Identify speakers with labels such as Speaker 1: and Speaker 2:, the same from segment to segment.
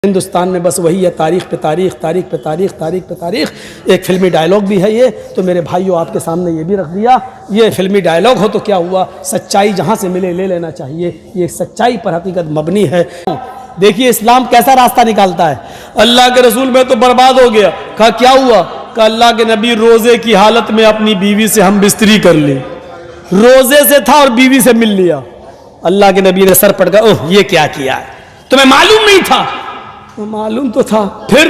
Speaker 1: ہندوستان میں بس وہی ہے، تاریخ پہ تاریخ، تاریخ پہ تاریخ، تاریخ پہ تاریخ۔ ایک فلمی ڈائلاگ بھی ہے یہ، تو میرے بھائیوں آپ کے سامنے یہ بھی رکھ دیا۔ یہ فلمی ڈائلاگ ہو تو کیا ہوا، سچائی جہاں سے ملے لے لینا چاہیے، یہ سچائی پر حقیقت مبنی ہے۔ دیکھیے اسلام کیسا راستہ نکالتا ہے۔ اللہ کے رسول میں تو برباد ہو گیا، کہا کیا ہوا، کہ اللہ کے نبی روزے کی حالت میں اپنی بیوی سے ہم بستری کر لی، روزے سے تھا اور بیوی سے مل لیا۔ اللہ کے نبی نے سر پڑ کر اوہ یہ کیا کیا ہے، تمہیں معلوم نہیں تھا؟ معلوم تو تھا، پھر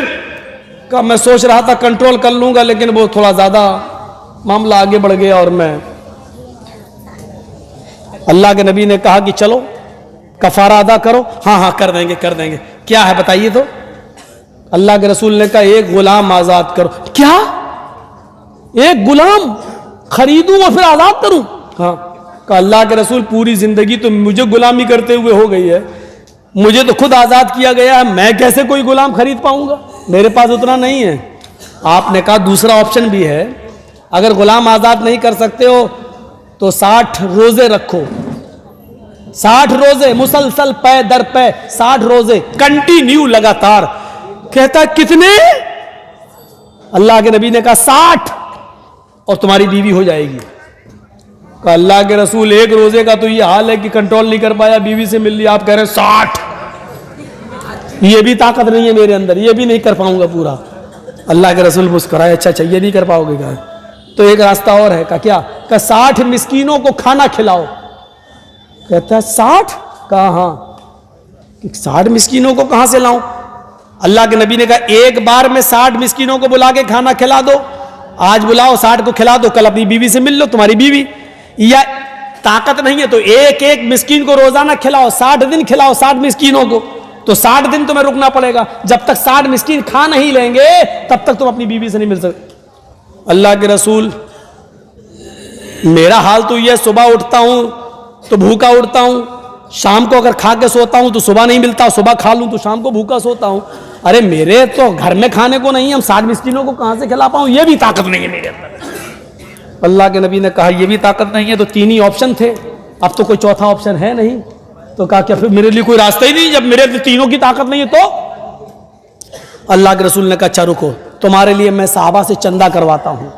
Speaker 1: کہ میں سوچ رہا تھا کنٹرول کر لوں گا، لیکن وہ تھوڑا زیادہ معاملہ آگے بڑھ گیا اور میں اللہ کے نبی نے کہا کہ چلو کفارہ ادا کرو۔ ہاں ہاں کر دیں گے کر دیں گے، کیا ہے بتائیے تو؟ اللہ کے رسول نے کہا ایک غلام آزاد کرو۔ کیا ایک غلام خریدوں اور پھر آزاد کروں؟ ہاں۔ کہ اللہ کے رسول پوری زندگی تو مجھے غلامی کرتے ہوئے ہو گئی ہے، مجھے تو خود آزاد کیا گیا ہے، میں کیسے کوئی غلام خرید پاؤں گا، میرے پاس اتنا نہیں ہے۔ آپ نے کہا دوسرا آپشن بھی ہے، اگر غلام آزاد نہیں کر سکتے ہو تو 60 روزے رکھو، 60 روزے مسلسل پے در پے، 60 روزے کنٹینیو لگاتار۔ کہتا کتنے؟ اللہ کے نبی نے کہا 60، اور تمہاری بیوی ہو جائے گی۔ کہ اللہ کے رسول ایک روزے کا تو یہ حال ہے کہ کنٹرول نہیں کر پایا، بیوی سے مل لیا، آپ کہہ رہے ہیں 60، یہ بھی طاقت نہیں ہے میرے اندر، یہ بھی نہیں کر پاؤں گا پورا۔ اللہ کے رسول مسکرائے، اچھا اچھا یہ نہیں کر پاؤ گے کہا تو ایک راستہ اور ہے۔ کیا؟ کہ 60 مسکینوں کو کھانا کھلاؤ۔ کہتا ہے 60؟ کہا ہاں۔ 60 مسکینوں کو کہاں سے لاؤں؟ اللہ کے نبی نے کہا ایک بار میں 60 مسکینوں کو بلا کے کھانا کھلا دو، آج بلاؤ 60 کو کھلا دو، کل اپنی بیوی سے مل لو، تمہاری بیوی۔ یا طاقت نہیں ہے تو ایک ایک مسکین کو روزانہ کھلاؤ، 60 دن کھلاؤ 60 مسکینوں کو، تو 60 دن تمہیں رکنا پڑے گا، جب تک 60 مسکین کھا نہیں لیں گے تب تک تم اپنی بیوی سے نہیں مل سکتے۔ اللہ کے رسول میرا حال تو یہ، صبح اٹھتا ہوں تو بھوکا اٹھتا ہوں، شام کو اگر کھا کے سوتا ہوں تو صبح نہیں ملتا، صبح کھا لوں تو شام کو بھوکا سوتا ہوں۔ ارے میرے تو گھر میں کھانے کو نہیں ہے، ہم 60 مسکینوں کو کہاں سے کھلا پاؤں، یہ بھی طاقت نہیں ہے میرے اندر۔ اللہ کے نبی نے کہا یہ بھی طاقت نہیں ہے، تو 3 ہی آپشن تھے، اب تو کوئی چوتھا آپشن ہے نہیں۔ تو کہا کہ پھر میرے لیے کوئی راستہ ہی نہیں، جب میرے تینوں کی طاقت نہیں ہے تو؟ اللہ کے رسول نے کہا اچھا رکو، تمہارے لیے میں صحابہ سے چندہ کرواتا ہوں۔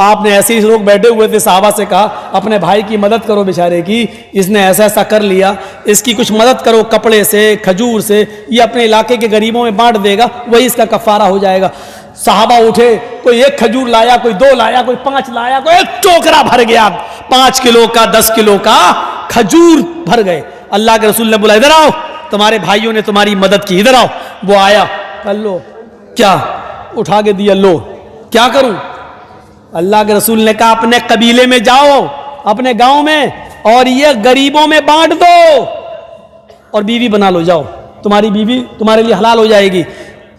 Speaker 1: آپ نے ایسے ہی لوگ بیٹھے ہوئے تھے، صحابہ سے کہا اپنے بھائی کی مدد کرو بیچارے کی، اس نے ایسا ایسا کر لیا، اس کی کچھ مدد کرو، کپڑے سے، کھجور سے، یہ اپنے علاقے کے غریبوں میں بانٹ دے گا، وہی اس کا کفارہ ہو جائے گا۔ صحابہ اٹھے، کوئی 1 کھجور لایا، کوئی 2 لایا، کوئی 5 لایا، کوئی 1 ٹوکرا بھر گیا، 5 کلو کا 10 کلو کا کھجور بھر گئے۔ اللہ کے رسول نے بولا ادھر آؤ، تمہارے بھائیوں نے تمہاری مدد کی، ادھر آؤ۔ وہ آیا، کر لو، کیا اٹھا کے دیا، لو، کیا کروں؟ اللہ کے رسول نے کہا اپنے قبیلے میں جاؤ، اپنے گاؤں میں، اور یہ غریبوں میں بانٹ دو، اور بیوی بنا لو، جاؤ، تمہاری بیوی تمہارے لیے حلال ہو جائے گی۔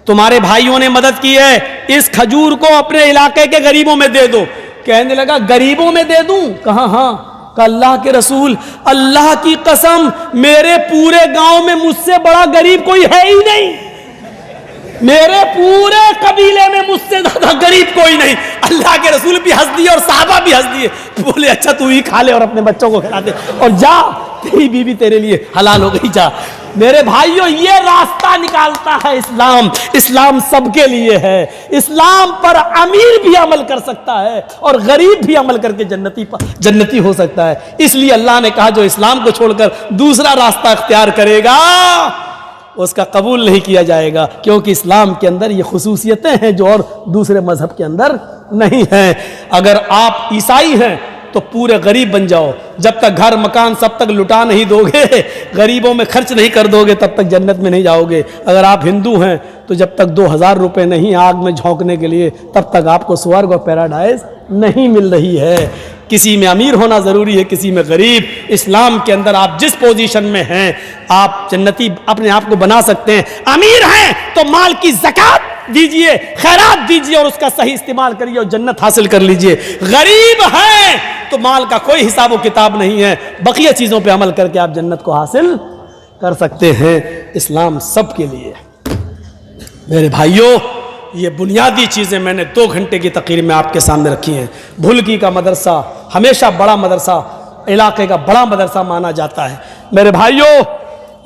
Speaker 1: تمہارے بھائیوں نے مدد کی ہے، اس کھجور کو اپنے علاقے کے غریبوں میں دے دو۔ کہنے لگا غریبوں میں دے دوں؟ کہا ہاں۔ کہ اللہ کے رسول اللہ کی قسم میرے پورے گاؤں میں مجھ سے بڑا غریب کوئی ہے ہی نہیں، میرے پورے قبیلے میں مجھ سے زیادہ غریب کوئی نہیں۔ اللہ کے رسول بھی ہنس دیے اور صحابہ بھی ہنس دیے، بولے اچھا تو ہی کھا لے اور اپنے بچوں کو کھلا دے، اور جا تیری بیوی تیرے لیے حلال ہو گئی، جا۔ میرے بھائیوں یہ راستہ نکالتا ہے اسلام، اسلام سب کے لیے ہے۔ اسلام پر امیر بھی عمل کر سکتا ہے اور غریب بھی عمل کر کے جنتی ہو سکتا ہے۔ اس لیے اللہ نے کہا جو اسلام کو چھوڑ کر دوسرا راستہ اختیار کرے گا اس کا قبول نہیں کیا جائے گا، کیونکہ اسلام کے اندر یہ خصوصیتیں ہیں جو اور دوسرے مذہب کے اندر نہیں ہیں۔ اگر آپ عیسائی ہیں تو پورے غریب بن جاؤ، جب تک گھر مکان سب تک لٹا نہیں دو گے، غریبوں میں خرچ نہیں کر دو گے، تب تک جنت میں نہیں جاؤ گے۔ اگر آپ ہندو ہیں تو جب تک 2000 روپے نہیں آگ میں جھونکنے کے لیے، تب تک آپ کو سورگ اور پیراڈائز نہیں مل رہی ہے۔ کسی میں امیر ہونا ضروری ہے، کسی میں غریب۔ اسلام کے اندر آپ جس پوزیشن میں ہیں آپ جنتی اپنے آپ کو بنا سکتے ہیں۔ امیر ہیں تو مال کی زکات دیجئے، خیرات دیجئے اور اس کا صحیح استعمال کریے اور جنت حاصل کر لیجئے۔ غریب ہیں تو مال کا کوئی حساب و کتاب نہیں ہے، بقیہ چیزوں پہ عمل کر کے آپ جنت کو حاصل کر سکتے ہیں۔ اسلام سب کے لیے۔ میرے بھائیوں یہ بنیادی چیزیں میں نے 2 گھنٹے کی تقریر میں آپ کے سامنے رکھی ہیں۔ بھلکی کا مدرسہ ہمیشہ بڑا مدرسہ، علاقے کا بڑا مدرسہ مانا جاتا ہے۔ میرے بھائیوں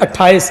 Speaker 1: 28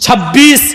Speaker 1: 26